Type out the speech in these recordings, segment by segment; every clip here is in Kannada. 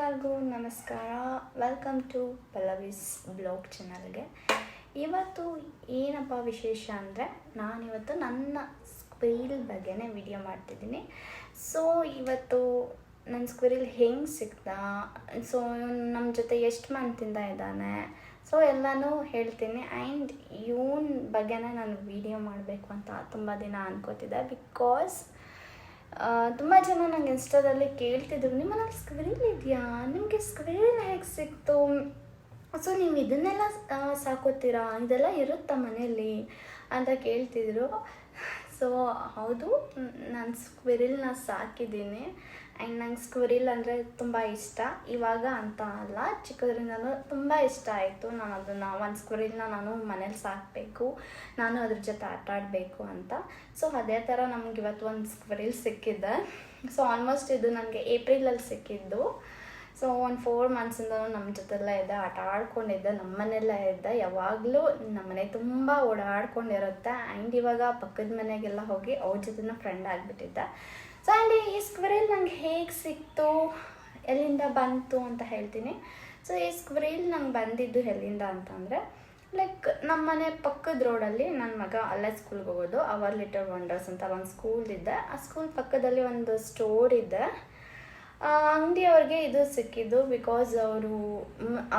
ಎಲ್ಲರಿಗೂ ನಮಸ್ಕಾರ. ವೆಲ್ಕಮ್ ಟು ಪಲ್ಲವೀಸ್ ಬ್ಲಾಗ್ ಚಾನಲ್ಗೆ. ಇವತ್ತು ಏನಪ್ಪ ವಿಶೇಷ ಅಂದರೆ, ನಾನಿವತ್ತು ನನ್ನ ಸ್ಕ್ವಿರಿಲ್ ಬಗ್ಗೆನೇ ವಿಡಿಯೋ ಮಾಡ್ತಿದ್ದೀನಿ. ಸೊ ಇವತ್ತು ನನ್ನ ಸ್ಕ್ವಿರಿಲ್ ಹೆಂಗೆ ಸಿಗ್ತಾ, ಸೊ ನಮ್ಮ ಜೊತೆ ಎಷ್ಟು ಮಂತಿಂದ ಇದ್ದಾನೆ, ಸೊ ಎಲ್ಲನೂ ಹೇಳ್ತೀನಿ. ಆ್ಯಂಡ್ ಇವನ ಬಗ್ಗೆನೇ ನಾನು ವಿಡಿಯೋ ಮಾಡಬೇಕು ಅಂತ ತುಂಬ ದಿನ ಅನ್ಕೋತಿದ್ದೆ. ಬಿಕಾಸ್ ತುಂಬ ಜನ ನಂಗೆ ಇನ್ಸ್ಟಾದಲ್ಲಿ ಕೇಳ್ತಿದ್ರು, ನಿಮ್ಮನೇಲಿ ಸ್ಕ್ವಿರಿಲ್ ಇದೆಯಾ, ನಿಮಗೆ ಸ್ಕ್ವಿರಿಲ್ ಹೇಗೆ ಸಿಕ್ತು, ಸೊ ನೀವು ಇದನ್ನೆಲ್ಲ ಸಾಕೋತೀರಾ, ಇದೆಲ್ಲ ಇರುತ್ತಾ ಮನೆಯಲ್ಲಿ ಅಂತ ಕೇಳ್ತಿದ್ರು. ಸೊ ಹೌದು, ನಾನು ಸ್ಕ್ವಿರಿಲ್ನ ಸಾಕಿದ್ದೀನಿ. ಆ್ಯಂಡ್ ನಂಗೆ ಸ್ಕ್ವಿರಿಲ್ ಅಂದರೆ ತುಂಬ ಇಷ್ಟ. ಇವಾಗ ಅಂತ ಅಲ್ಲ, ಚಿಕ್ಕದ್ರಿಂದನೂ ತುಂಬ ಇಷ್ಟ ಆಯಿತು. ನಾನು ಅದನ್ನು ಒಂದು ಸ್ಕ್ವಿರಿಲ್ನ ನಾನು ಮನೇಲಿ ಸಾಕಬೇಕು, ನಾನು ಅದ್ರ ಜೊತೆ ಆಟ ಆಡಬೇಕು ಅಂತ. ಸೊ ಅದೇ ಥರ ನಮ್ಗೆ ಇವತ್ತು ಒಂದು ಸ್ಕ್ವಿರಿಲ್ ಸಿಕ್ಕಿದ್ದೆ. ಸೊ ಆಲ್ಮೋಸ್ಟ್ ಇದು ನನಗೆ ಏಪ್ರಿಲಲ್ಲಿ ಸಿಕ್ಕಿದ್ದು. ಸೊ ಒಂದು 4 ಮಂತ್ಸಿಂದನೂ ನಮ್ಮ ಜೊತೆಲ್ಲ ಇದ್ದೆ, ಆಟ ಆಡ್ಕೊಂಡಿದ್ದೆ, ನಮ್ಮ ಮನೆಯಲ್ಲೇ ಇದ್ದೆ. ಯಾವಾಗಲೂ ನಮ್ಮನೆ ತುಂಬ ಓಡಾಡ್ಕೊಂಡಿರುತ್ತೆ. ಆ್ಯಂಡ್ ಇವಾಗ ಪಕ್ಕದ ಮನೆಗೆಲ್ಲ ಹೋಗಿ ಅವ್ರ ಜೊತೆನ ಫ್ರೆಂಡ್ ಆಗಿಬಿಟ್ಟಿದ್ದೆ. ಸೊ ಆ್ಯಂಡ್ ಈ ಸ್ಕ್ವಿರಿಲ್ ನಂಗೆ ಹೇಗೆ ಸಿಕ್ತು, ಎಲ್ಲಿಂದ ಬಂತು ಅಂತ ಹೇಳ್ತೀನಿ. ಸೊ ಈ ಸ್ಕ್ವಿರಿಲ್ ನಂಗೆ ಬಂದಿದ್ದು ಎಲ್ಲಿಂದ ಅಂತಂದರೆ, ಲೈಕ್ ನಮ್ಮ ಮನೆ ಪಕ್ಕದ ರೋಡಲ್ಲಿ ನನ್ನ ಮಗ ಅಲ್ಲೇ ಸ್ಕೂಲ್ಗೆ ಹೋಗೋದು, ಅವರ್ ಲಿಟಲ್ ವಂಡರ್ಸ್ ಅಂತ ಒಂದು ಸ್ಕೂಲ್ ಇದೆ. ಆ ಸ್ಕೂಲ್ ಪಕ್ಕದಲ್ಲಿ ಒಂದು ಸ್ಟೋರ್ ಇದೆ. ಅಂಗಡಿಯವ್ರಿಗೆ ಇದು ಸಿಕ್ಕಿದ್ದು. ಬಿಕಾಸ್ ಅವರು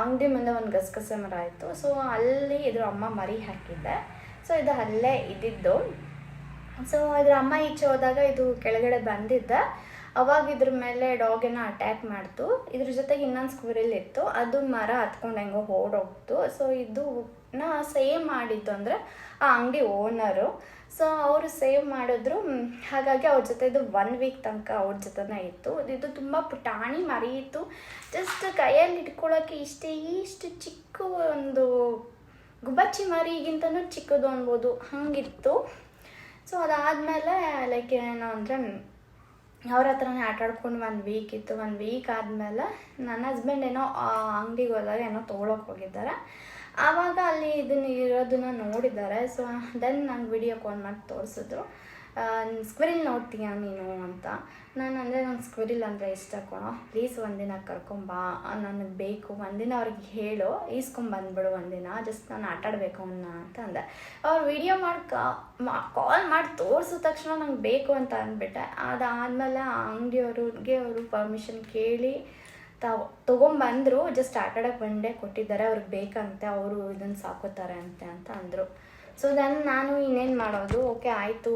ಅಂಗಡಿ ಮುಂದೆ ಒಂದು ಗಸಗಸೆ ಮರ ಆಯಿತು. ಸೊ ಅಲ್ಲಿ ಇದ್ರ ಅಮ್ಮ ಮರಿ ಹಾಕಿದ್ದೆ. ಸೊ ಇದು ಅಲ್ಲೇ ಇದ್ದಿದ್ದು. ಸೊ ಇದ್ರ ಅಮ್ಮ ಈಚೆ ಹೋದಾಗ ಇದು ಕೆಳಗಡೆ ಬಂದಿದ್ದೆ. ಅವಾಗ ಇದ್ರ ಮೇಲೆ ಡಾಗೇನೋ ಅಟ್ಯಾಕ್ ಮಾಡ್ತು. ಇದ್ರ ಜೊತೆಗೆ ಇನ್ನೊಂದು ಸ್ಕ್ವಿರಿಲ್ ಇತ್ತು, ಅದು ಮರ ಹತ್ಕೊಂಡು ಹೆಂಗೋ ಓಡೋಗ್ತು. ಸೊ ಇದನ್ನ ಸೇವ್ ಮಾಡಿದ್ದು ಅಂದರೆ ಆ ಅಂಗಡಿ ಓನರು. ಸೊ ಅವರು ಸೇವ್ ಮಾಡಿದ್ರು. ಹಾಗಾಗಿ ಅವ್ರ ಜೊತೆ ಇದು 1 ವೀಕ್ ತನಕ ಅವ್ರ ಜೊತೆನೇ ಇತ್ತು. ಇದು ತುಂಬ ಪುಟಾಣಿ ಮರಿ ಇತ್ತು. ಜಸ್ಟ್ ಕೈಯಲ್ಲಿ ಇಟ್ಕೊಳ್ಳೋಕ್ಕೆ ಇಷ್ಟು ಚಿಕ್ಕ ಒಂದು ಗುಬ್ಬಚ್ಚಿ ಮರಿಗಿಂತನೂ ಚಿಕ್ಕದು ಅನ್ಬೋದು, ಹಾಗಿತ್ತು. ಸೊ ಅದಾದಮೇಲೆ ಲೈಕ್ ಏನು ಅಂದರೆ, ಅವ್ರ ಹತ್ರನೇ ಆಟ ಆಡ್ಕೊಂಡು 1 ವೀಕ್ ಇತ್ತು. 1 ವೀಕ್ ಆದಮೇಲೆ ನನ್ನ ಹಸ್ಬೆಂಡ್ ಏನೋ ಅಂಗಡಿಗೆ ಹೋದಾಗ ಏನೋ ತೊಗೊಳಕ್ಕೆ ಹೋಗಿದ್ದಾರೆ. ಆವಾಗ ಅಲ್ಲಿ ಇರೋದನ್ನ ನೋಡಿದ್ದಾರೆ. ಸೊ ದೆನ್ ನಂಗೆ ವಿಡಿಯೋ ಕಾಲ್ ಮಾಡಿ ತೋರಿಸಿದ್ರು, ಸ್ಕ್ವಿರಿಲ್ ನೋಡ್ತೀಯಾ ನೀನು ಅಂತ. ನಾನು ಅಂದರೆ ನಂಗೆ ಸ್ಕ್ವಿರಿಲ್ ಅಂದರೆ ಇಷ್ಟ ಕಣೋ, ಪ್ಲೀಸ್ ಒಂದಿನ ಕರ್ಕೊಂಬಾ, ನನಗೆ ಬೇಕು, ಒಂದಿನ ಅವ್ರಿಗೆ ಹೇಳು ಈಸ್ಕೊಂಬಂದ್ಬಿಡು, ಒಂದಿನ ಜಸ್ಟ್ ನಾನು ಆಟ ಆಡಬೇಕು ಅವನ್ನ ಅಂತ ಅಂದೆ. ಅವ್ರು ವಿಡಿಯೋ ಮಾಡಿ ಕಾಲ್ ಮಾಡಿ ತೋರಿಸಿದ ತಕ್ಷಣ ನಂಗೆ ಬೇಕು ಅಂತ ಅಂದ್ಬಿಟ್ಟೆ. ಅದಾದಮೇಲೆ ಆ ಅಂಗಡಿಯವ್ರಿಗೆ ಅವರು ಪರ್ಮಿಷನ್ ಕೇಳಿ ತೊಗೊಂಬಂದರು. ಜಸ್ಟ್ ಆಟ ಆಡೋಕ್ಕೆ ಬಂಡೆ ಕೊಟ್ಟಿದ್ದಾರೆ, ಅವ್ರಿಗೆ ಬೇಕಂತೆ, ಅವರು ಇದನ್ನು ಸಾಕೋತಾರೆ ಅಂತ ಅಂದರು. ಸೊ ದೆನ್ ನಾನು ಇನ್ನೇನು ಮಾಡೋದು, ಓಕೆ ಆಯಿತು,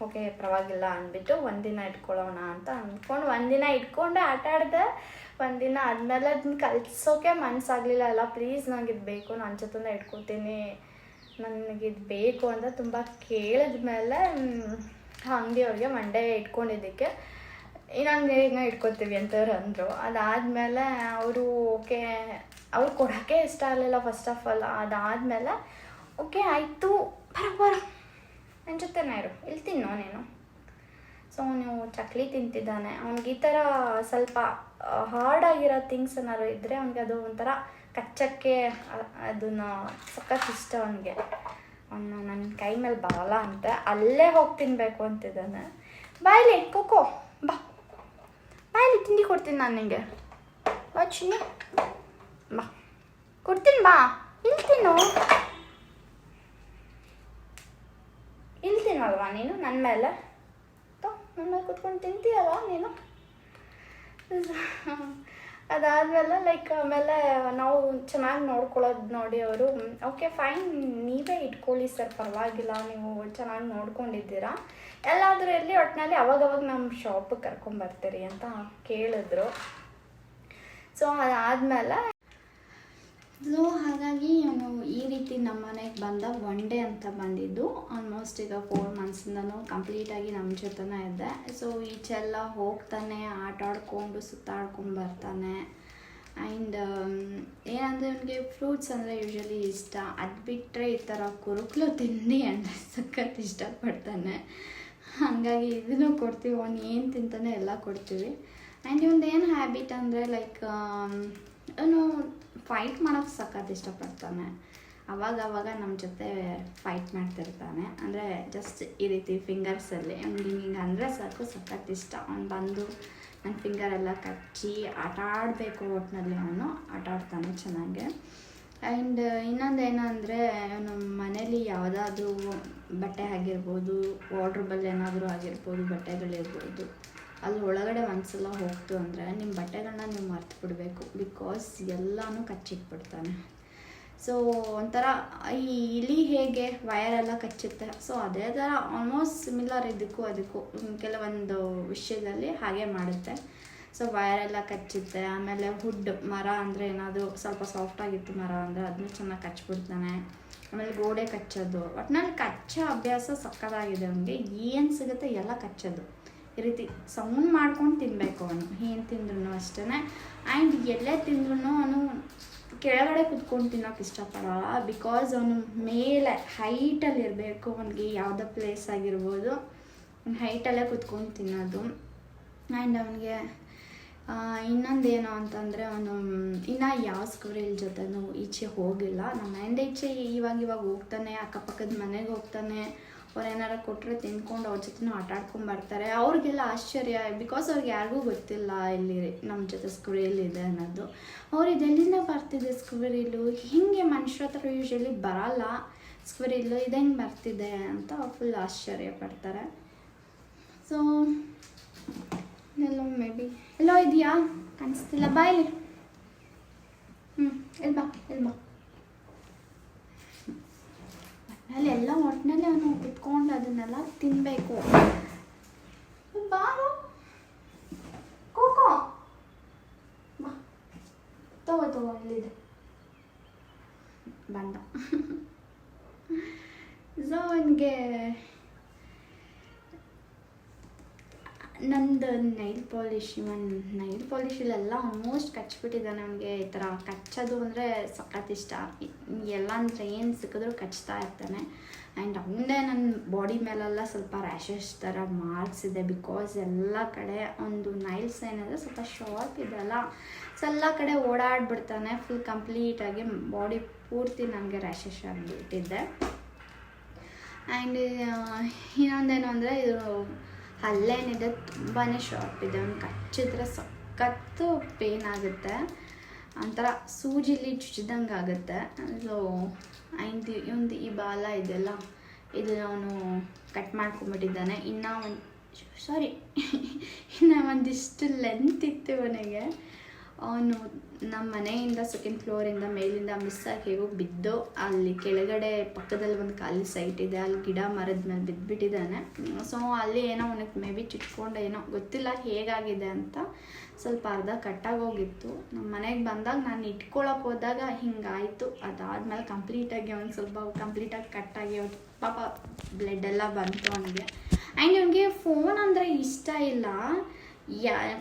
ಓಕೆ ಪರವಾಗಿಲ್ಲ ಅಂದ್ಬಿಟ್ಟು ಒಂದಿನ ಇಟ್ಕೊಳ್ಳೋಣ ಅಂತ ಅಂದ್ಕೊಂಡು ಒಂದಿನ ಇಟ್ಕೊಂಡೆ ಆಟ ಆಡಿದೆ. ಒಂದಿನ ಆದಮೇಲೆ ಅದನ್ನ ಕಲಿಸೋಕೆ ಮನಸ್ಸಾಗಲಿಲ್ಲ. ಅಲ್ಲ ಪ್ಲೀಸ್ ನನಗಿದು ಬೇಕು, ನನ್ನ ಜೊತೆ ಇಟ್ಕೊತೀನಿ, ನನಗಿದು ಬೇಕು ಅಂತ ತುಂಬ ಕೇಳಿದ್ಮೇಲೆ ಅಂಗಡಿಯವ್ರಿಗೆ ಮಂಡೇ ಇಟ್ಕೊಂಡಿದ್ದಕ್ಕೆ ಇನ್ನೊಂದು ಏನೋ ಇಟ್ಕೊತೀವಿ ಅಂತವ್ರು ಅಂದರು. ಅದಾದಮೇಲೆ ಅವರು ಓಕೆ, ಅವ್ರು ಕೊಡೋಕ್ಕೆ ಇಷ್ಟ ಆಗಲಿಲ್ಲ ಫಸ್ಟ್ ಆಫ್ ಆಲ್. ಅದಾದಮೇಲೆ ಓಕೆ ಆಯಿತು, ಬರ ನನ್ನ ಜೊತೆನೇ ಇರು, ಇಲ್ಲಿ ತಿನ್ನೋ ನೀನು. ಸೊ ನೀವು ಚಕ್ಲಿ ತಿಂತಿದ್ದಾನೆ. ಅವ್ನಿಗೆ ಈ ಥರ ಸ್ವಲ್ಪ ಹಾರ್ಡಾಗಿರೋ ಥಿಂಗ್ಸ್ ಏನಾದ್ರು ಇದ್ದರೆ ಅವ್ನಿಗೆ ಅದು ಒಂಥರ ಕಚ್ಚಕ್ಕೆ ಅದನ್ನು ಸಖತ್ ಇಷ್ಟ ಅವನಿಗೆ. ಅವನು ನನ್ನ ಕೈ ಮೇಲೆ ಬರಲ್ಲ ಅಂತ ಅಲ್ಲೇ ಹೋಗಿ ತಿನ್ನಬೇಕು ಅಂತಿದ್ದಾನೆ. ಬಾಯ್ಲಿ ಕೋಕೋ, ಬಾಯ್ಲಿ ತಿಂಡಿ ಕೊಡ್ತೀನಿ ನಾನು ನಿನಗೆ, ಬಾ ಚಿನ್ನಿ, ಬಾ ಕೊಡ್ತೀನಿ, ಬಾ ಇಲ್ಲಿ ತಿನ್ನು, ಇಲ್ಲಿ ತಿನ್ನೋಲ್ವಾ ನೀನು ನನ್ನ ಮೇಲೆ ಕೂತ್ಕೊಂಡು ತಿಂತೀಯಲ್ವ ನೀನು. ಅದಾದಮೇಲೆ ಲೈಕ್ ಆಮೇಲೆ ನಾವು ಚೆನ್ನಾಗಿ ನೋಡ್ಕೊಳ್ಳೋದು ನೋಡಿ ಅವರು ಓಕೆ ಫೈನ್, ನೀವೇ ಇಟ್ಕೊಳ್ಳಿ ಸರ್, ಪರವಾಗಿಲ್ಲ, ನೀವು ಚೆನ್ನಾಗಿ ನೋಡ್ಕೊಂಡಿದ್ದೀರಾ, ಎಲ್ಲಾದರೂ ಇರಲಿ, ಒಟ್ಟಿನಲ್ಲಿ ಅವಾಗವಾಗ ನಮ್ಮ ಶಾಪಿಗೆ ಕರ್ಕೊಂಬರ್ತೀರಿ ಅಂತ ಕೇಳಿದ್ರು. ಸೊ ಅದಾದಮೇಲೆ ಹಾಗಾಗಿ ನಾವು ಈ ರೀತಿ ನಮ್ಮ ಮನೆಗೆ ಬಂದ 1 ಡೇ ಅಂತ ಬಂದಿದ್ದು. ಆಲ್ಮೋಸ್ಟ್ ಈಗ 4 ಮಂತ್ಸಿಂದನೂ ಕಂಪ್ಲೀಟಾಗಿ ನಮ್ಮ ಜೊತೆನೇ ಇದ್ದೆ. ಸೊ ಈಚೆಲ್ಲ ಹೋಗ್ತಾನೆ, ಆಟ ಆಡ್ಕೊಂಡು ಸುತ್ತಾಡ್ಕೊಂಡು ಬರ್ತಾನೆ. ಆ್ಯಂಡ್ ಏನಂದರೆ ಅವನಿಗೆ ಫ್ರೂಟ್ಸ್ ಅಂದರೆ ಯೂಶ್ವಲಿ ಇಷ್ಟ. ಅದು ಬಿಟ್ಟರೆ ಈ ಥರ ಕುರುಕ್ಲು ತಿಂಡಿ ಅಂದರೆ ಸಖತ್ ಇಷ್ಟಪಡ್ತಾನೆ. ಹಾಗಾಗಿ ಇದನ್ನು ಕೊಡ್ತೀವಿ, ಅವನು ಏನು ತಿಂತಾನೆ ಎಲ್ಲ ಕೊಡ್ತೀವಿ. ಆ್ಯಂಡ್ ಇವಂದು ಏನು ಹ್ಯಾಬಿಟ್ ಅಂದರೆ ಲೈಕ್ ಅವನು ಫೈಟ್ ಮಾಡೋಕ್ಕೆ ಸಖತ್ ಇಷ್ಟಪಡ್ತಾನೆ. ಅವಾಗವಾಗ ನಮ್ಮ ಜೊತೆ ಫೈಟ್ ಮಾಡ್ತಿರ್ತಾನೆ. ಅಂದರೆ ಜಸ್ಟ್ ಈ ರೀತಿ ಫಿಂಗರ್ಸಲ್ಲಿ ಅವ್ನಿಗೆ ಹಿಂಗೆ ಅಂದರೆ ಸಾಕು, ಸಖತ್ ಇಷ್ಟ. ಅವ್ನು ಬಂದು ನನ್ನ ಫಿಂಗರೆಲ್ಲ ಕಚ್ಚಿ ಆಟ ಆಡಬೇಕು ಒಟ್ಟಿನಲ್ಲಿ ಅವನು ಆಟ ಆಡ್ತಾನೆ ಚೆನ್ನಾಗೆ. ಆ್ಯಂಡ್ ಇನ್ನೊಂದೇನು ಅಂದರೆ ನಮ್ಮ ಮನೇಲಿ ಯಾವುದಾದ್ರೂ ಬಟ್ಟೆ ಆಗಿರ್ಬೋದು, ವಾರ್ಡ್ರೋಬಲ್ಲಿ ಏನಾದರೂ ಆಗಿರ್ಬೋದು, ಬಟ್ಟೆಗಳಿರ್ಬೋದು, ಅಲ್ಲಿ ಒಳಗಡೆ ಒಂದ್ಸಲ ಹೋಗ್ತು ಅಂದರೆ ನಿಮ್ಮ ಬಟ್ಟೆಗಳನ್ನ ನೀವು ಮರ್ತು ಬಿಡಬೇಕು. ಬಿಕಾಸ್ ಎಲ್ಲನೂ ಕಚ್ಚಿಟ್ಬಿಡ್ತಾನೆ. ಸೊ ಒಂಥರ ಈ ಇಲಿ ಹೇಗೆ ವಯರೆಲ್ಲ ಕಚ್ಚುತ್ತೆ, ಸೊ ಅದೇ ಥರ ಆಲ್ಮೋಸ್ಟ್ ಸಿಮಿಲರ್ ಇದಕ್ಕೂ ಅದಕ್ಕೂ ಕೆಲವೊಂದು ವಿಷಯದಲ್ಲಿ ಹಾಗೆ ಮಾಡುತ್ತೆ. ಸೊ ವಯರೆಲ್ಲ ಕಚ್ಚುತ್ತೆ. ಆಮೇಲೆ ವುಡ್ ಮರ ಅಂದರೆ ಏನಾದರೂ ಸ್ವಲ್ಪ ಸಾಫ್ಟಾಗಿತ್ತು ಮರ ಅಂದರೆ ಅದನ್ನು ಚೆನ್ನಾಗಿ ಕಚ್ಬಿಡ್ತಾನೆ. ಆಮೇಲೆ ಗೋಡೆ ಕಚ್ಚೋದು, ಒಟ್ಟಿನಲ್ಲಿ ಕಚ್ಚೋ ಅಭ್ಯಾಸ ಸಕ್ಕತ್ತಾಗಿದೆ ಅವನಿಗೆ. ಏನು ಸಿಗುತ್ತೆ ಎಲ್ಲ ಕಚ್ಚೋದು. ಈ ರೀತಿ ಸೌಂಡ್ ಮಾಡ್ಕೊಂಡು ತಿನ್ನಬೇಕು ಅವನು, ಏನು ತಿಂದ್ರೂ ಅಷ್ಟೇ. ಆ್ಯಂಡ್ ಎಲ್ಲೇ ತಿಂದ್ರೂ ಅವನು ಕೆಳಗಡೆ ಕುತ್ಕೊಂಡು ತಿನ್ನೋಕೆ ಇಷ್ಟಪಡೋಲ್ಲ. ಬಿಕಾಸ್ ಅವನು ಮೇಲೆ ಹೈಟಲ್ಲಿ ಇರಬೇಕು. ಅವನಿಗೆ ಯಾವುದೋ ಪ್ಲೇಸ್ ಆಗಿರ್ಬೋದು, ಅವ್ನು ಹೈಟಲ್ಲೇ ಕುತ್ಕೊಂಡು ತಿನ್ನೋದು. ಆ್ಯಂಡ್ ಅವನಿಗೆ ಇನ್ನೊಂದೇನು ಅಂತಂದರೆ ಅವನು ಇನ್ನು ಯಾವ ಸ್ಕ್ವಿರಿಲ್ ಜೊತೆನೂ ಈಚೆ ಹೋಗಿಲ್ಲ. ನಮ್ಮ ಮನೆಯಿಂದ ಈಚೆ ಇವಾಗ ಹೋಗ್ತಾನೆ, ಅಕ್ಕಪಕ್ಕದ ಮನೆಗೆ ಹೋಗ್ತಾನೆ. ಅವ್ರು ಏನಾರು ಕೊಟ್ಟರೆ ತಿನ್ಕೊಂಡು ಅವ್ರ ಜೊತೆನೂ ಆಟ ಆಡ್ಕೊಂಡು ಬರ್ತಾರೆ. ಅವ್ರಿಗೆಲ್ಲ ಆಶ್ಚರ್ಯ, ಬಿಕಾಸ್ ಅವ್ರಿಗೆ ಯಾರಿಗೂ ಗೊತ್ತಿಲ್ಲ ಇಲ್ಲಿ ನಮ್ಮ ಜೊತೆ ಸ್ಕ್ವಿರಿಲ್ ಇದೆ ಅನ್ನೋದು. ಅವ್ರು ಇದೆಲ್ಲಿಂದ ಬರ್ತಿದೆ ಸ್ಕ್ವಿರಿಲು, ಹೀಗೆ ಮನುಷ್ಯರ ಹತ್ರ ಯೂಶ್ವಲಿ ಬರಲ್ಲ ಸ್ಕ್ವಿರಿಲ್ಲು, ಇದು ಹೆಂಗೆ ಬರ್ತಿದೆ ಅಂತ ಫುಲ್ ಆಶ್ಚರ್ಯ ಪಡ್ತಾರೆ. ಸೊ ಎಲ್ಲೋ ಮೇ ಬಿ ಎಲ್ಲೋ ಇದೆಯಾ ಕಾಣಿಸ್ತಿಲ್ಲ, ಬಾಯಲ್ಲಿ ಎಲ್ಲಿ ಬಾ ಅಲ್ಲೆಲ್ಲ ಒಟ್ಟಿನಲ್ಲಿ ಅವನು ಕುತ್ಕೊಂಡು ಅದನ್ನೆಲ್ಲ ತಿನ್ನಬೇಕು. ಬಾರು ಕೋಕೋ ಬಾ, ತಗೋ ಇಲ್ಲಿದೆ ಬಂದ. ಸೊ ಅವನಿಗೆ ನಂದು ನೈಲ್ ಪಾಲಿಶಿಲೆಲ್ಲ ಆಲ್ಮೋಸ್ಟ್ ಕಚ್ಬಿಟ್ಟಿದ್ದಾನೆ. ಅವನಿಗೆ ಈ ಥರ ಕಚ್ಚೋದು ಅಂದರೆ ಸಖತ್ ಇಷ್ಟ. ಎಲ್ಲ ಅಂದರೆ ಏನು ಸಿಕ್ಕಿದ್ರೂ ಕಚ್ತಾ ಇರ್ತಾನೆ. ಆ್ಯಂಡ್ ಅವನದೇ ನನ್ನ ಬಾಡಿ ಮೇಲೆಲ್ಲ ಸ್ವಲ್ಪ ರ್ಯಾಷಸ್ ಥರ ಮಾರ್ಕ್ಸ್ ಇದೆ. ಬಿಕಾಸ್ ಎಲ್ಲ ಕಡೆ ಒಂದು ನೈಲ್ಸ್ ಏನಿದೆ ಸ್ವಲ್ಪ ಶಾರ್ಪ್ ಇದೆಲ್ಲ, ಸೊ ಎಲ್ಲ ಕಡೆ ಓಡಾಡ್ಬಿಡ್ತಾನೆ. ಫುಲ್ ಕಂಪ್ಲೀಟಾಗಿ ಬಾಡಿ ಪೂರ್ತಿ ನನಗೆ ರ್ಯಾಷಸ್ ಆಗಿಬಿಟ್ಟಿದ್ದೆ. ಆ್ಯಂಡ್ ಇನ್ನೊಂದೇನು ಅಂದರೆ ಇದು ಹಲ್ಲೇನಿದೆ ತುಂಬಾ ಶಾರ್ಪ್ ಇದೆ. ಅವ್ನು ಕಚ್ಚಿದ್ರೆ ಸಖತ್ತು ಪೇನ್ ಆಗುತ್ತೆ, ಒಂಥರ ಸೂಜಿಲಿ ಚುಚ್ಚಿದಂಗೆ ಆಗುತ್ತೆ. ಸೊ ಇವಂದು ಈ ಬಾಲ ಇದೆಲ್ಲ ಇದು ಅವನು ಕಟ್ ಮಾಡ್ಕೊಂಬಿಟ್ಟಿದ್ದಾನೆ. ಇನ್ನೂ ಒಂದಿಷ್ಟು ಲೆಂತ್ ಇತ್ತು ಅವನಿಗೆ. ಅವನು ನಮ್ಮ ಮನೆಯಿಂದ ಸೆಕೆಂಡ್ ಫ್ಲೋರಿಂದ ಮೇಲಿಂದ ಮಿಸ್ಸಾಗಿ ಹೇಗೋ ಬಿದ್ದು ಅಲ್ಲಿ ಕೆಳಗಡೆ ಪಕ್ಕದಲ್ಲಿ ಒಂದು ಖಾಲಿ ಸೈಟ್ ಇದೆ, ಅಲ್ಲಿ ಗಿಡ ಮರದ ಮೇಲೆ ಬಿದ್ದುಬಿಟ್ಟಿದ್ದಾನೆ. ಸೊ ಅಲ್ಲಿ ಏನೋ ಅವನಿಗೆ ಮೇ ಬಿ ಚಿಟ್ಕೊಂಡು ಏನೋ ಗೊತ್ತಿಲ್ಲ ಹೇಗಾಗಿದೆ ಅಂತ, ಸ್ವಲ್ಪ ಅರ್ಧ ಕಟ್ಟಾಗೋಗಿತ್ತು. ನಮ್ಮ ಮನೆಗೆ ಬಂದಾಗ ನಾನು ಇಟ್ಕೊಳಕ್ಕೆ ಹೋದಾಗ ಹಿಂಗಾಯಿತು. ಅದಾದಮೇಲೆ ಕಂಪ್ಲೀಟಾಗಿ ಅವ್ನು ಸ್ವಲ್ಪ ಕಂಪ್ಲೀಟಾಗಿ ಕಟ್ಟಾಗಿ ಅವ್ರು ಪಾಪ ಬ್ಲಡ್ ಎಲ್ಲ ಬಂತು ಅವನಿಗೆ. ಆ್ಯಂಡ್ ಅವನಿಗೆ ಫೋನ್ ಅಂದರೆ ಇಷ್ಟ ಇಲ್ಲ.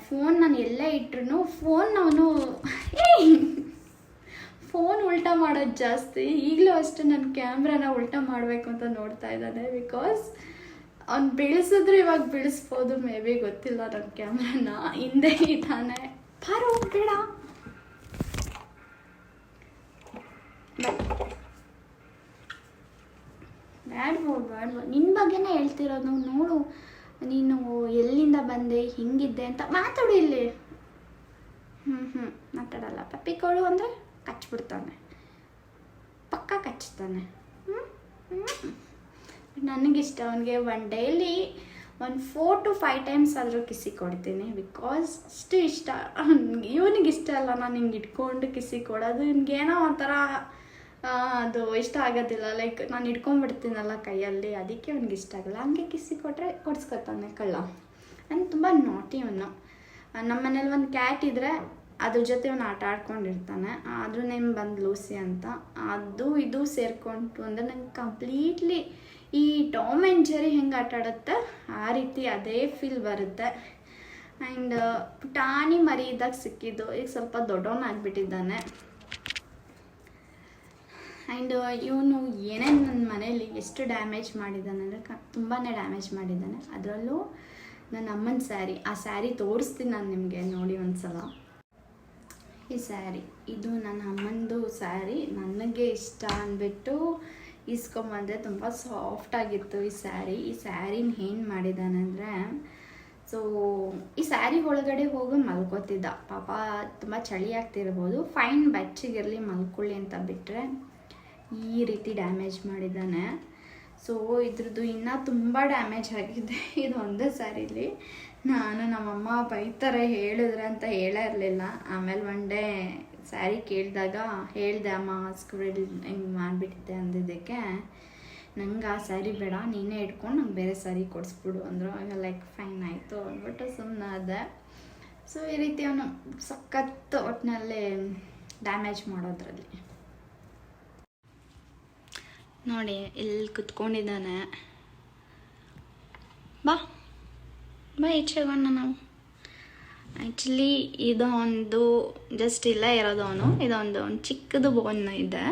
ಫೋನ್ ನಾನು ಎಲ್ಲೇ ಇಟ್ರು ಅವನು ಫೋನ್ ಉಲ್ಟಾ ಮಾಡೋದು ಜಾಸ್ತಿ. ಈಗಲೂ ಅಷ್ಟೇ ನನ್ನ ಕ್ಯಾಮ್ರಾನ ಉಲ್ಟಾ ಮಾಡಬೇಕು ಅಂತ ನೋಡ್ತಾ ಇದ್ದಾನೆ. ಬಿಕಾಸ್ ಅವ್ನು ಬೀಳಿಸಿದ್ರು ಇವಾಗ ಬೀಳಿಸ್ಬೋದು, ಮೇ ಬಿ ಗೊತ್ತಿಲ್ಲ. ನನ್ನ ಕ್ಯಾಮ್ರಾನ ಹಿಂದೆ ಇದ್ದಾನೆ. ಬಾರೋ ಬೇಡ, ಬ್ಯಾಡ್ಬೋದು. ನಿನ್ನ ಬಗ್ಗೆನೇ ಹೇಳ್ತಿರೋದು. ನೋಡು ನೀನು ಎಲ್ಲಿಂದ ಬಂದೆ, ಹಿಂಗಿದ್ದೆ ಅಂತ ಮಾತಾಡು ಇಲ್ಲಿ. ಮಾತಾಡಲ್ಲ. ಪಪ್ಪಿ ಕೊಡು ಅಂದರೆ ಕಚ್ಬಿಡ್ತಾನೆ, ಪಕ್ಕ ಕಚ್ತಾನೆ. ನನಗಿಷ್ಟ ಅವನಿಗೆ ಒನ್ ಡೈಲಿ 4 to 5 times ಆದರೂ ಕಿಸಿ ಕೊಡ್ತೀನಿ. ಬಿಕಾಸ್ ಅಷ್ಟು ಇಷ್ಟ ಇವನಿಗಿಷ್ಟ ಅಲ್ಲ ನಾನು ಹಿಂಗೆ ಇಟ್ಕೊಂಡು ಕಿಸಿ ಕೊಡೋದು. ಇವನಿಗೇನೋ ಒಂಥರ ಅದು ಇಷ್ಟ ಆಗೋದಿಲ್ಲ. ಲೈಕ್ ನಾನು ಇಟ್ಕೊಂಡ್ಬಿಡ್ತೀನಲ್ಲ ಕೈಯಲ್ಲಿ, ಅದಕ್ಕೆ ಅವ್ನಿಗೆ ಇಷ್ಟ ಆಗಲ್ಲ. ಹಂಗೆ ಕಿಸಿ ಕೊಟ್ಟರೆ ಕೊಡಿಸ್ಕೊತಾನೆ ಕಳ್ಳ. ನಾನು ತುಂಬ ನಾಟಿ ಅವನು. ನಮ್ಮ ಮನೇಲಿ ಒಂದು ಕ್ಯಾಟ್ ಇದ್ದರೆ ಅದ್ರ ಜೊತೆ ಅವನು ಆಟ ಆಡ್ಕೊಂಡಿರ್ತಾನೆ. ಅದ್ರ ನೇಮ್ ಬಂದು ಲೂಸಿ ಅಂತ. ಅದು ಇದು ಸೇರಿಕೊಂಡು ಅಂದರೆ ನಂಗೆ ಕಂಪ್ಲೀಟ್ಲಿ ಈ ಟಾಮ್ ಆ್ಯಂಡ್ ಜೆರಿ ಹೆಂಗೆ ಆಟ ಆಡುತ್ತೆ ಆ ರೀತಿ ಅದೇ ಫೀಲ್ ಬರುತ್ತೆ. ಆ್ಯಂಡ್ ಪುಟಾಣಿ ಮರಿ ಇದ್ದಾಗ ಸಿಕ್ಕಿದ್ದು, ಈಗ ಸ್ವಲ್ಪ ದೊಡ್ಡವನಾಗ್ಬಿಟ್ಟಿದ್ದಾನೆ. ಆ್ಯಂಡ್ ಇವನು ಏನೇನು ನನ್ನ ಮನೇಲಿ ಎಷ್ಟು ಡ್ಯಾಮೇಜ್ ಮಾಡಿದ್ದಾನೆ ಅಂದರೆ ತುಂಬಾ ಡ್ಯಾಮೇಜ್ ಮಾಡಿದ್ದಾನೆ. ಅದರಲ್ಲೂ ನನ್ನ ಅಮ್ಮನ ಸ್ಯಾರಿ, ಆ ಸ್ಯಾರಿ ತೋರಿಸ್ತೀನಿ ನಾನು ನಿಮಗೆ, ನೋಡಿ ಒಂದು ಸಲ. ಈ ಸ್ಯಾರಿ ಇದು ನನ್ನ ಅಮ್ಮಂದು ಸ್ಯಾರಿ. ನನಗೆ ಇಷ್ಟ ಅಂದ್ಬಿಟ್ಟು ಇಸ್ಕೊಂಬಂದೆ. ತುಂಬ ಸಾಫ್ಟಾಗಿತ್ತು ಈ ಸ್ಯಾರಿನ ಏನು ಮಾಡಿದ್ದಾನೆ ಅಂದರೆ ಸೊ ಈ ಸ್ಯಾರಿ ಒಳಗಡೆ ಹೋಗಿ ಮಲ್ಕೋತಿದ್ದ. ಪಾಪ ತುಂಬ ಚಳಿ ಆಗ್ತಿರ್ಬೋದು, ಫೈನ್ ಬೆಚ್ಚಗಿರಲಿ ಮಲ್ಕೊಳ್ಳಿ ಅಂತ ಬಿಟ್ಟರೆ ಈ ರೀತಿ ಡ್ಯಾಮೇಜ್ ಮಾಡಿದ್ದಾನೆ. ಸೊ ಇದ್ರದ್ದು ಇನ್ನೂ ತುಂಬ ಡ್ಯಾಮೇಜ್ ಆಗಿದೆ ಇದು ಒಂದೇ ಸ್ಯಾರಿಲಿ. ನಾನು ನಮ್ಮಮ್ಮ ಬೈತಾರೆ ಹೇಳಿದ್ರೆ ಅಂತ ಹೇಳೇ ಇರಲಿಲ್ಲ. ಆಮೇಲೆ ಒನ್ ಡೇ ಸ್ಯಾರಿ ಕೇಳಿದಾಗ ಹೇಳಿದೆ, ಅಮ್ಮ ಸ್ಕ್ರಿಲ್ ಹಿಂಗೆ ಮಾಡಿಬಿಟ್ಟಿದ್ದೆ ಅಂದಿದ್ದಕ್ಕೆ ನಂಗೆ ಆ ಸ್ಯಾರಿ ಬೇಡ, ನೀನೇ ಇಟ್ಕೊಂಡು ನಂಗೆ ಬೇರೆ ಸ್ಯಾರಿ ಕೊಡಿಸ್ಬಿಡು ಅಂದರು. ಆಗ ಲೈಕ್ ಫೈನ್ ಆಯಿತು ಅಂದ್ಬಿಟ್ಟು ಸುಮ್ಮನೆ ಅದೇ. ಸೊ ಈ ರೀತಿ ಅವನು ಸಖತ್ತು ಒಟ್ಟಿನಲ್ಲಿ ಡ್ಯಾಮೇಜ್ ಮಾಡೋದ್ರಲ್ಲಿ. ನೋಡಿ ಇಲ್ಲಿ ಕುತ್ಕೊಂಡಿದ್ದಾನೆ. ಬಾ ಈಚೆಗೋಣ ನಾವು. ಆ್ಯಕ್ಚುಲಿ ಇದೊಂದು ಜಸ್ಟ್ ಇಲ್ಲೇ ಇರೋದವನು, ಇದೊಂದು ಚಿಕ್ಕದು ಬೋನ್ ಇದೆ.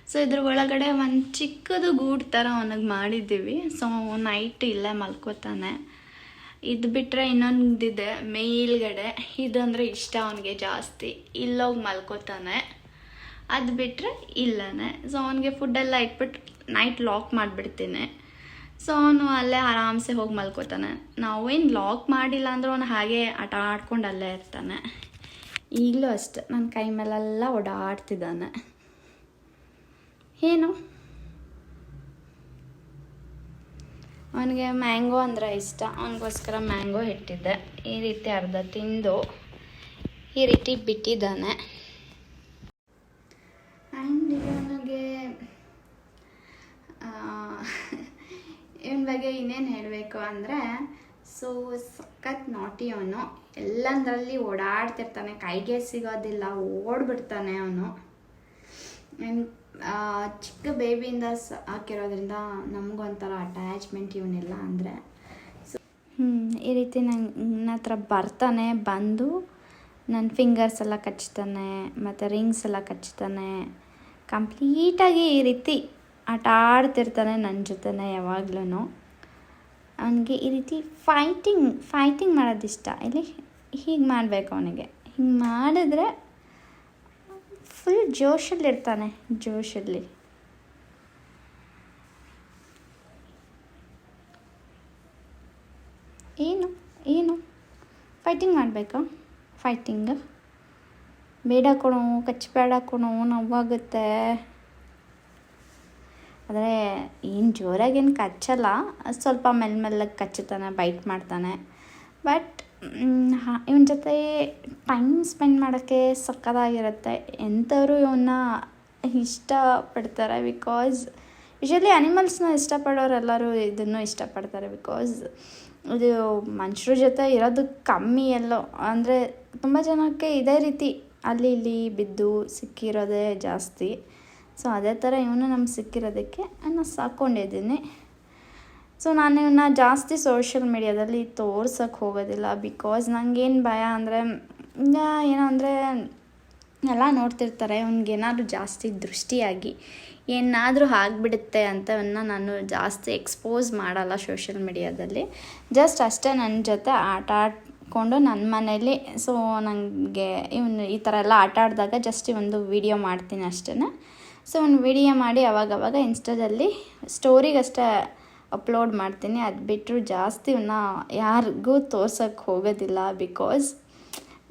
ಸೊ ಇದ್ರ ಒಳಗಡೆ ಒಂದು ಚಿಕ್ಕದು ಗೂಡು ಥರ ಅವನಿಗೆ ಮಾಡಿದ್ದೀವಿ. ಸೊ ನೈಟ್ ಇಲ್ಲೇ ಮಲ್ಕೋತಾನೆ. ಇದು ಬಿಟ್ಟರೆ ಇನ್ನೊಂದಿದೆ ಮೇಲ್ಗಡೆ, ಇದಂದರೆ ಇಷ್ಟ ಅವನಿಗೆ ಜಾಸ್ತಿ, ಇಲ್ಲೋಗಿ ಮಲ್ಕೋತಾನೆ. ಅದು ಬಿಟ್ಟರೆ ಇಲ್ಲೇ. ಸೊ ಅವನಿಗೆ ಫುಡ್ಡೆಲ್ಲ ಇಟ್ಬಿಟ್ಟು ನೈಟ್ ಲಾಕ್ ಮಾಡಿಬಿಡ್ತೀನಿ. ಸೊ ಅವನು ಅಲ್ಲೇ ಆರಾಮ್ಸೆ ಹೋಗಿ ಮಲ್ಕೋತಾನೆ. ನಾವೇನು ಲಾಕ್ ಮಾಡಿಲ್ಲ ಅಂದರೂ ಅವನು ಹಾಗೆ ಆಟ ಆಡ್ಕೊಂಡು ಅಲ್ಲೇ ಇರ್ತಾನೆ. ಈಗಲೂ ಅಷ್ಟೆ ನನ್ನ ಕೈ ಮೇಲೆಲ್ಲ ಓಡಾಡ್ತಿದ್ದಾನೆ. ಏನು ಅವನಿಗೆ ಮ್ಯಾಂಗೋ ಅಂದರೆ ಇಷ್ಟ, ಅವನಿಗೋಸ್ಕರ ಮ್ಯಾಂಗೋ ಇಟ್ಟಿದ್ದೆ. ಈ ರೀತಿ ಅರ್ಧ ತಿಂದು ಈ ರೀತಿ ಬಿಟ್ಟಿದ್ದಾನೆ. ಆ್ಯಂಡ್ ಇವನಿಗೆ ಇವನ ಬಗ್ಗೆ ಇನ್ನೇನು ಹೇಳಬೇಕು ಅಂದರೆ, ಸೊ ಸಖತ್ ನಾಟಿ ಅವನು. ಎಲ್ಲಂದರಲ್ಲಿ ಓಡಾಡ್ತಿರ್ತಾನೆ, ಕೈಗೆ ಸಿಗೋದಿಲ್ಲ, ಓಡ್ಬಿಡ್ತಾನೆ ಅವನು. ಚಿಕ್ಕ ಬೇಬಿಯಿಂದ ಹಾಕಿರೋದ್ರಿಂದ ನಮಗೊಂಥರ ಅಟ್ಯಾಚ್ಮೆಂಟ್ ಇವನೆಲ್ಲ ಅಂದರೆ. ಸೊ ಈ ರೀತಿ ನನ್ನ ಹತ್ರ ಬರ್ತಾನೆ, ಬಂದು ನನ್ನ ಫಿಂಗರ್ಸ್ ಎಲ್ಲ ಕಚ್ತಾನೆ, ಮತ್ತು ರಿಂಗ್ಸ್ ಎಲ್ಲ ಕಚ್ತಾನೆ. ಕಂಪ್ಲೀಟಾಗಿ ಈ ರೀತಿ ಆಟ ಆಡ್ತಿರ್ತಾನೆ ನನ್ನ ಜೊತೆನೇ ಯಾವಾಗ್ಲೂ. ಅವನಿಗೆ ಈ ರೀತಿ ಫೈಟಿಂಗ್ ಮಾಡೋದಿಷ್ಟ. ಇಲ್ಲಿ ಹೀಗೆ ಮಾಡಬೇಕು ಅವನಿಗೆ. ಹಿಂಗೆ ಮಾಡಿದ್ರೆ ಫುಲ್ ಜೋಶಲ್ಲಿರ್ತಾನೆ, ಜೋಶಲ್ಲಿ. ಏನು ಫೈಟಿಂಗ್ ಮಾಡಬೇಕಾ? ಫೈಟಿಂಗ್ ಬೇಡ ಕೊಡು, ಕಚ್ಚಬೇಡ ಕೊಡು, ನೋವಾಗುತ್ತೆ. ಆದರೆ ಏನು ಜೋರಾಗೇನು ಕಚ್ಚಲ್ಲ, ಸ್ವಲ್ಪ ಮೆಲ್ಲಗೆ ಕಚ್ಚುತ್ತಾನೆ, ಬೈಟ್ ಮಾಡ್ತಾನೆ. ಬಟ್ ಇವನ ಜೊತೆ ಟೈಮ್ ಸ್ಪೆಂಡ್ ಮಾಡೋಕ್ಕೆ ಸಕ್ಕತ್ತಾಗಿರುತ್ತೆ. ಎಂಥವರು ಇವನ್ನ ಇಷ್ಟಪಡ್ತಾರೆ. ಬಿಕಾಸ್ ಯೂಶಲಿ ಅನಿಮಲ್ಸ್ನ ಇಷ್ಟಪಡೋರೆಲ್ಲರೂ ಇದನ್ನು ಇಷ್ಟಪಡ್ತಾರೆ. ಬಿಕಾಸ್ ಇದು ಮನುಷ್ಯರ ಜೊತೆ ಇರೋದು ಕಮ್ಮಿ ಎಲ್ಲೋ. ಅಂದರೆ ತುಂಬ ಜನಕ್ಕೆ ಇದೇ ರೀತಿ ಅಲ್ಲಿ ಇಲ್ಲಿ ಬಿದ್ದು ಸಿಕ್ಕಿರೋದೇ ಜಾಸ್ತಿ. ಸೊ ಅದೇ ಥರ ಇವನು ನಮ್ಗೆ ಸಿಕ್ಕಿರೋದಕ್ಕೆ ನಾನು ಸಾಕೊಂಡಿದ್ದೀನಿ. ಸೊ ನಾನು ಇವನ್ನ ಜಾಸ್ತಿ ಸೋಷಿಯಲ್ ಮೀಡಿಯಾದಲ್ಲಿ ತೋರ್ಸೋಕ್ಕೆ ಹೋಗೋದಿಲ್ಲ. ಬಿಕಾಸ್ ನನಗೇನು ಭಯ ಅಂದರೆ, ಈಗ ಏನೋ ಅಂದರೆ ಎಲ್ಲ ನೋಡ್ತಿರ್ತಾರೆ, ಅವ್ನಿಗೇನಾದ್ರೂ ಜಾಸ್ತಿ ದೃಷ್ಟಿಯಾಗಿ ಏನಾದರೂ ಆಗಿಬಿಡುತ್ತೆ ಅಂತವನ್ನ ನಾನು ಜಾಸ್ತಿ ಎಕ್ಸ್ಪೋಸ್ ಮಾಡಲ್ಲ ಸೋಷಿಯಲ್ ಮೀಡಿಯಾದಲ್ಲಿ. ಜಸ್ಟ್ ಅಷ್ಟೇ ನನ್ನ ಜೊತೆ ಆಟ ಆಡಿಕೊಂಡು ನನ್ನ ಮನೇಲಿ. ಸೊ ನನಗೆ ಇವನು ಈ ಥರ ಎಲ್ಲ ಆಟ ಆಡಿದಾಗ ಜಸ್ಟ್ ಒಂದು ವಿಡಿಯೋ ಮಾಡ್ತೀನಿ ಅಷ್ಟೇ. ಸೊ ಒಂದು ವಿಡಿಯೋ ಮಾಡಿ ಅವಾಗವಾಗ ಇನ್ಸ್ಟಾದಲ್ಲಿ ಸ್ಟೋರಿಗಷ್ಟೇ ಅಪ್ಲೋಡ್ ಮಾಡ್ತೀನಿ. ಅದು ಬಿಟ್ಟರು ಜಾಸ್ತಿ ಇವನ್ನ ಯಾರಿಗೂ ತೋರ್ಸೋಕ್ಕೆ ಹೋಗೋದಿಲ್ಲ. ಬಿಕಾಸ್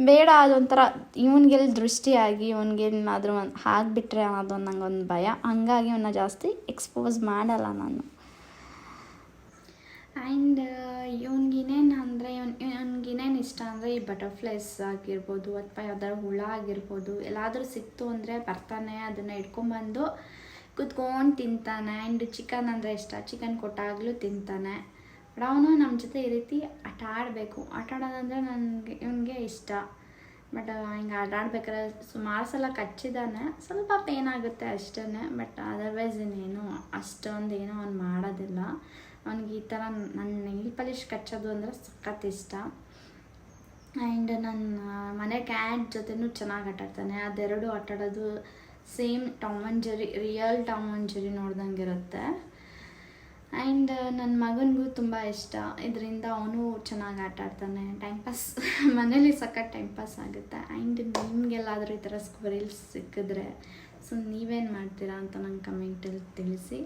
ಬೇಡ, ಅದೊಂಥರ ಇವನಿಗೆಲ್ಲಿ ದೃಷ್ಟಿಯಾಗಿ ಇವನಿಗೇನಾದರೂ ಒಂದು ಆಗಿಬಿಟ್ರೆ ಅನ್ನೋದು ನಂಗೊಂದು ಭಯ. ಹಂಗಾಗಿ ಇವನ್ನ ಜಾಸ್ತಿ ಎಕ್ಸ್ಪೋಸ್ ಮಾಡಲ್ಲ ನಾನು. ಆ್ಯಂಡ್ ಇವನಿಗೇನೇನು ಅಂದರೆ ಇವನಿಗೇನೇನು ಇಷ್ಟ ಅಂದರೆ ಈ ಬಟರ್ಫ್ಲೈಸ್ ಆಗಿರ್ಬೋದು, ಅಥವಾ ಯಾವ್ದಾದ್ರು ಹುಳ ಆಗಿರ್ಬೋದು, ಎಲ್ಲಾದರೂ ಸಿಕ್ತು ಅಂದರೆ ಬರ್ತಾನೆ, ಅದನ್ನು ಇಟ್ಕೊಂಬಂದು ಕುತ್ಕೊಂಡು ತಿಂತಾನೆ. ಆ್ಯಂಡ್ ಚಿಕನ್ ಅಂದರೆ ಇಷ್ಟ, ಚಿಕನ್ ಕೊಟ್ಟಾಗಲೂ ತಿಂತಾನೆ. ಬಟ್ ಅವನು ನಮ್ಮ ಜೊತೆ ಈ ರೀತಿ ಆಟ ಆಡಬೇಕು. ಆಟ ಆಡೋದಂದರೆ ಇವನಿಗೆ ಇಷ್ಟ. ಬಟ್ ಹಿಂಗೆ ಆಟ ಆಡ್ಬೇಕಾದ್ರೆ ಸುಮಾರು ಸಲ ಕಚ್ಚಿದ್ದಾನೆ, ಸ್ವಲ್ಪ ಪೇನ್ ಆಗುತ್ತೆ ಅಷ್ಟೇ. ಬಟ್ ಅದರ್ವೈಸ್ ಇನ್ನೇನು ಅಷ್ಟೊಂದು ಏನೋ ಅವ್ನು ಮಾಡೋದಿಲ್ಲ. ಅವ್ನಿಗೆ ಈ ಥರ ನನ್ನ ನೈಲ್ ಪಾಲಿಶ್ ಕಚ್ಚೋದು ಅಂದರೆ ಸಖತ್ ಇಷ್ಟ. ಆ್ಯಂಡ್ ನನ್ನ ಮನೆ ಕ್ಯಾಟ್ ಜೊತೆನೂ ಚೆನ್ನಾಗಿ ಆಟಾಡ್ತಾನೆ. ಅದೆರಡು ಆಟಾಡೋದು same Tom and Jerry, real Tom and Jerry ನೋಡ್ದಂಗೆ ಇರುತ್ತೆ. ಆ್ಯಂಡ್ ನನ್ನ ಮಗನಿಗೂ ತುಂಬ ಇಷ್ಟ. ಇದರಿಂದ ಅವನು ಚೆನ್ನಾಗಿ ಆಟ ಆಡ್ತಾನೆ. ಟೈಮ್ ಪಾಸ್ ಮನೇಲಿ ಸಖತ್ ಟೈಮ್ ಪಾಸ್ ಆಗುತ್ತೆ. ಆ್ಯಂಡ್ ನಿಮಗೆಲ್ಲಾದರೂ ಈ ಥರ ಸ್ಕ್ವಿರಲ್ಸ್ ಸಿಕ್ಕಿದ್ರೆ ಸೊ ನೀವೇನು ಮಾಡ್ತೀರಾ ಅಂತ ನಂಗೆ ಕಮೆಂಟಲ್ಲಿ ತಿಳಿಸಿ.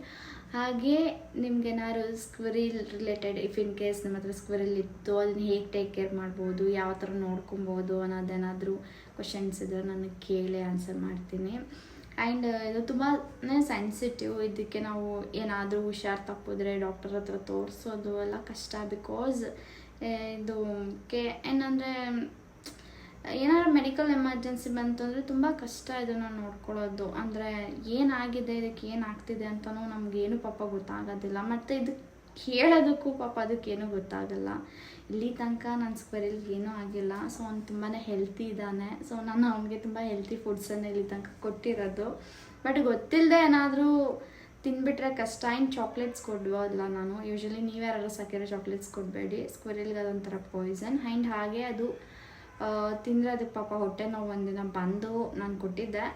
ಹಾಗೆ ನಿಮ್ಗೇನಾದ್ರು squirrel related if in case ನಿಮ್ಮ ಹತ್ರ ಸ್ಕ್ವಿರಿಲ್ ಇತ್ತು ಅದನ್ನ ಹೇಗೆ ಟೇಕ್ ಕೇರ್ ಮಾಡ್ಬೋದು, ಯಾವ ಥರ ನೋಡ್ಕೊಬೋದು ಅನ್ನೋದೇನಾದರೂ ಕ್ವಶನ್ಸ್ ಇದ್ದರೆ ನನಗೆ ಕೇಳಿ ಆನ್ಸರ್ ಮಾಡ್ತೀನಿ. ಆ್ಯಂಡ್ ಇದು ತುಂಬಾ ಸೆನ್ಸಿಟಿವ್, ಇದಕ್ಕೆ ನಾವು ಏನಾದರೂ ಹುಷಾರು ತಪ್ಪಿದ್ರೆ ಡಾಕ್ಟರ್ ಹತ್ರ ತೋರಿಸೋದು ಎಲ್ಲ ಕಷ್ಟ. ಬಿಕಾಸ್ ಇದಕ್ಕೆ ಏನಂದರೆ ಏನಾದ್ರು ಮೆಡಿಕಲ್ ಎಮರ್ಜೆನ್ಸಿ ಬಂತು ಅಂದರೆ ತುಂಬ ಕಷ್ಟ ಇದನ್ನು ನೋಡ್ಕೊಳ್ಳೋದು. ಅಂದರೆ ಏನಾಗಿದೆ, ಇದಕ್ಕೆ ಏನಾಗ್ತಿದೆ ಅಂತಲೂ ನಮಗೇನು ಪಾಪ ಗೊತ್ತಾಗೋದಿಲ್ಲ, ಮತ್ತು ಇದಕ್ಕೆ ಹೇಳೋದಕ್ಕೂ ಪಾಪ ಅದಕ್ಕೇನು ಗೊತ್ತಾಗಲ್ಲ. ಇಲ್ಲಿ ತನಕ ನನ್ನ ಸ್ಕ್ವಿರಿಲ್ಗೆ ಏನೂ ಆಗಿಲ್ಲ. ಸೊ ಅವ್ನು ತುಂಬಾ ಹೆಲ್ತಿ ಇದ್ದಾನೆ. ಸೊ ನಾನು ಅವನಿಗೆ ತುಂಬ ಹೆಲ್ತಿ ಫುಡ್ಸನ್ನು ಇಲ್ಲಿ ತನಕ ಕೊಟ್ಟಿರೋದು. ಬಟ್ ಗೊತ್ತಿಲ್ಲದೆ ಏನಾದರೂ ತಿಂದುಬಿಟ್ರೆ ಕಷ್ಟ. ಆ್ಯಂಡ್ ಚಾಕ್ಲೇಟ್ಸ್ ಕೊಡೋದಿಲ್ಲ ನಾನು. ಯೂಶ್ವಲಿ ನೀವ್ಯಾರು ಸಾಕಿರೋ ಚಾಕ್ಲೇಟ್ಸ್ ಕೊಡಬೇಡಿ, ಸ್ಕ್ವಿರಿಲ್ಗೆ ಅದೊಂಥರ ಪಾಯ್ಸನ್. ಆ್ಯಂಡ್ ಹಾಗೆ ಅದು ತಿಂದರೆ ಅದಕ್ಕೆ ಪಾಪ ಹೊಟ್ಟೆ ನೋವು ಒಂದಿನ ಬಂದು ನಾನು ಕೊಟ್ಟಿದ್ದೆ.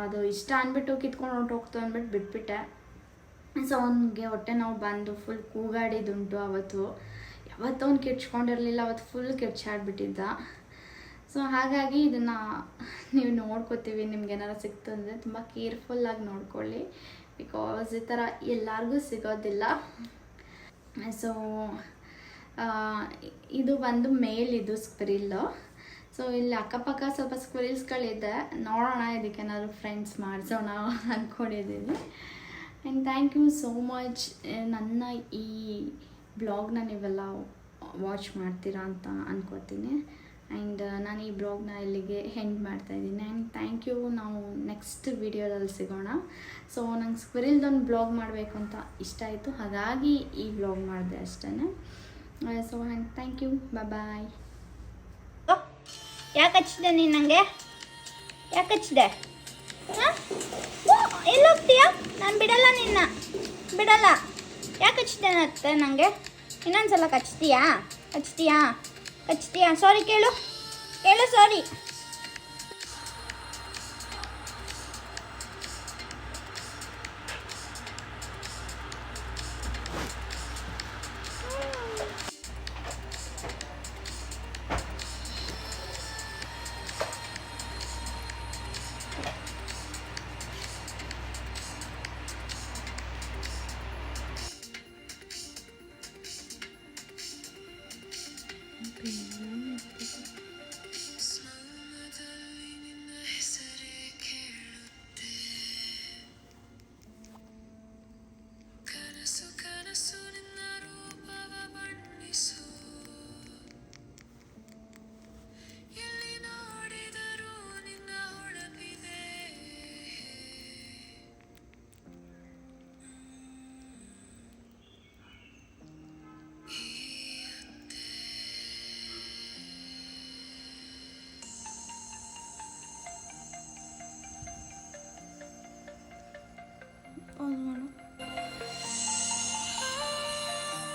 ಅದು ಇಷ್ಟ ಅಂದ್ಬಿಟ್ಟು ಕಿತ್ಕೊಂಡು ಹೊಂಟೋಗ್ತು ಅಂದ್ಬಿಟ್ಟು ಬಿಟ್ಬಿಟ್ಟೆ. ಸೊ ಅವನಿಗೆ ಹೊಟ್ಟೆ ನೋವು ಬಂದು ಫುಲ್ ಕೂಗಾಡಿದುಂಟು ಅವತ್ತು. ಯಾವತ್ತೂ ಅವ್ನು ಕಿರ್ಚ್ಕೊಂಡಿರಲಿಲ್ಲ, ಅವತ್ತು ಫುಲ್ ಕಿರ್ಚಾಡ್ಬಿಟ್ಟಿದ್ದ. ಸೊ ಹಾಗಾಗಿ ಇದನ್ನು ನೀವು ನೋಡ್ಕೋತೀವಿ, ನಿಮ್ಗೇನಾರು ಸಿಕ್ತು ಅಂದರೆ ತುಂಬ ಕೇರ್ಫುಲ್ಲಾಗಿ ನೋಡ್ಕೊಳ್ಳಿ. ಬಿಕಾಸ್ ಈ ಥರ ಎಲ್ಲರಿಗೂ ಸಿಗೋದಿಲ್ಲ. ಸೊ ಇದು ಒಂದು ಮೇಲಿದು ಸ್ಕ್ವಿರಿಲ್ಲು. ಸೊ ಇಲ್ಲಿ ಅಕ್ಕಪಕ್ಕ ಸ್ವಲ್ಪ ಸ್ಕ್ವಿರಿಲ್ಸ್ಗಳಿದೆ, ನೋಡೋಣ ಇದಕ್ಕೇನಾದ್ರು ಫ್ರೆಂಡ್ಸ್ ಮಾಡಿಸೋಣ ಅಂದ್ಕೊಂಡಿದ್ದೀನಿ. And thank you so much ನನ್ನ ಈ ಬ್ಲಾಗ್ನ ನೀವೆಲ್ಲ ವಾಚ್ ಮಾಡ್ತೀರಾ ಅಂತ ಅಂದ್ಕೋತೀನಿ. ಆ್ಯಂಡ್ ನಾನು ಈ ಬ್ಲಾಗ್ನ ಇಲ್ಲಿಗೆ ಎಂಡ್ ಮಾಡ್ತಾಯಿದ್ದೀನಿ. And thank you. ನಾವು ನೆಕ್ಸ್ಟ್ ವೀಡಿಯೋದಲ್ಲಿ ಸಿಗೋಣ. ಸೊ ನಂಗೆ ಸ್ಕ್ವಿರಿಲ್ದೊಂದು ಬ್ಲಾಗ್ ಮಾಡಬೇಕು ಅಂತ ಇಷ್ಟ ಆಯಿತು, ಹಾಗಾಗಿ ಈ ಬ್ಲಾಗ್ ಮಾಡಿದೆ ಅಷ್ಟೇ. ಸೊ ಆ್ಯಂಡ್ ಥ್ಯಾಂಕ್ ಯು, ಬಾಯ್. ಯಾಕೆ ಹಚ್ಚಿದೆ ನೀನು ನನಗೆ? ಯಾಕೆ ಹಚ್ಚಿದೆ? ಹಾಂ, ಎಲ್ಲಿ ಹೋಗ್ತೀಯಾ? ನಾನು ಬಿಡಲ್ಲ, ನಿನ್ನ ಬಿಡಲ್ಲ. ಯಾಕೆ ಹಚ್ಚಿದೆ ಮತ್ತೆ ನನಗೆ? ಇನ್ನೊಂದ್ಸಲ ಕಚ್ತೀಯಾ? ಸಾರಿ ಕೇಳು ಸಾರಿ.